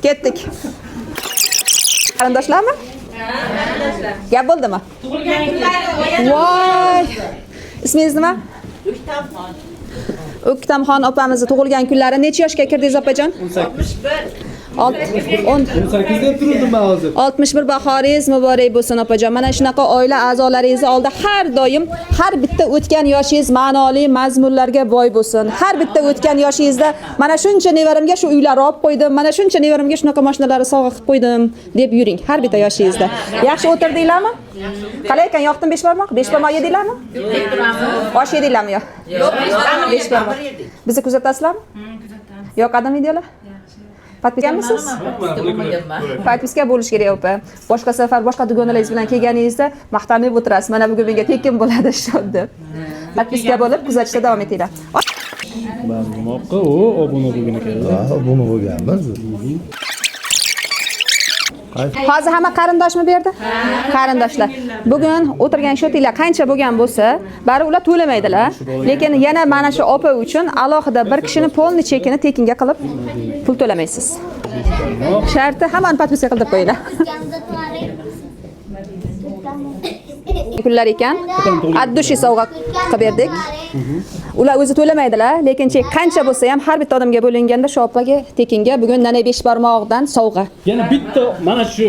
Ketdik. Qarindoshlarmi? Gap bo'ldimi? Voy. Ismingiz nima? O'ktamxon opamizni tug'ilgan kunlari necha yoshga kirdingiz opajon? 18 deb turdim men hozir. 61 bahoringiz muborak bo'lsin opajon. Mana shunaqa oila a'zolaringizni oldida har doim har bitta o'tgan yoshingiz ma'noli mazmunlarga boy bo'lsin. Har bitta o'tgan yoshingizda mana shuncha nevarimga shu uylarni olib qo'ydim, mana shuncha nevarimga shunaqa mashinalarni sovg'a qilib qo'ydim deb yuring har bitta yoshingizda. Yaxshi o'tirdinglarmi? Qalay ekan, yoqdim 5 barmoq? 5 barmoq yedinglarmi? Osh yedinglarmi yo? Yo'q, 5 barmoq. Bizni kuzatasizlarmi? Yoqadimi videolar? Podpiskamisiz? Podpiska bo'lish kerak opa. Boshqa safar boshqa dugonalaringiz bilan kelganingizda maqtanib o'tirasiz. Mana bugun menga tekin bo'ladi shod deb. Podpiska bo'lib kuzatishda davom etinglar. Barmoqqa u obuna bo'lgan ekan. Ha, obuna bo'lganmiz. Hozir hamma qarindoshmi bu yerda? Qarindoshlar. Bugun o'tirgan shotinglar qancha bo'lgan bo'lsa, bari ular to'lamaydilar. Lekin yana mana shu opa uchun alohida bir kishini polni chekini tekinga qilib pul to'lamaysiz. Sharti hammani podpiska qilib qo'yinglar. Kunlar ekan, addushi sovg'a qilib berdik. Ular o'zi to'lamaydilar, lekin chek qancha bo'lsa ham har bitta odamga bo'linganda shu opaga tekinga bugun nana 5 barmog'idan sovg'a. Yana bitta mana shu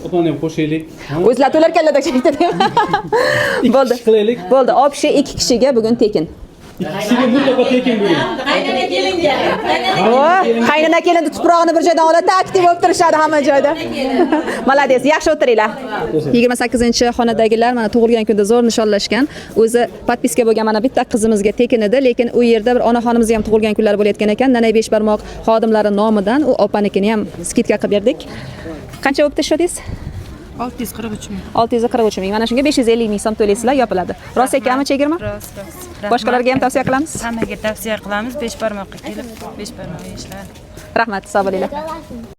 opani ham qo'shaylik. O'zlar to'larkanlarda chekdi. Bo'ldi. Bo'ldi, opshi 2 kishiga bugun tekin. Ikisiga mutlaqo tekin bo'ling. Qaynana kelinga. Qaynana kelindi tuproqni bir joydan oladi, aktiv bo'lib turishadi hamma joyda. Malades, yaxshi o'tiringlar. 28-xonadagilar mana tug'ilgan kunda zo'r nishonlashgan. O'zi podpiska bo'lgan mana bitta qizimizga tekin edi, lekin u yerda bir onaxonimizga ham tug'ilgan kunlari bo'layotgan ekan. Nana 5 barmoq xodimlari nomidan u opanikini ham skidka qilib berdik. Qancha bo'libdi shodingiz? 643 ming. 643 ming. Mana shunga 550 ming so'm to'laysizlar, yopiladi. Rost ekanmi chegirma? Rost. Boshqalarga ham tavsiya qilamiz. Hammaga tavsiya qilamiz. 5 barmoqqa kelib 5 barmoq yeyishlar. Rahmat, sog' bo'linglar.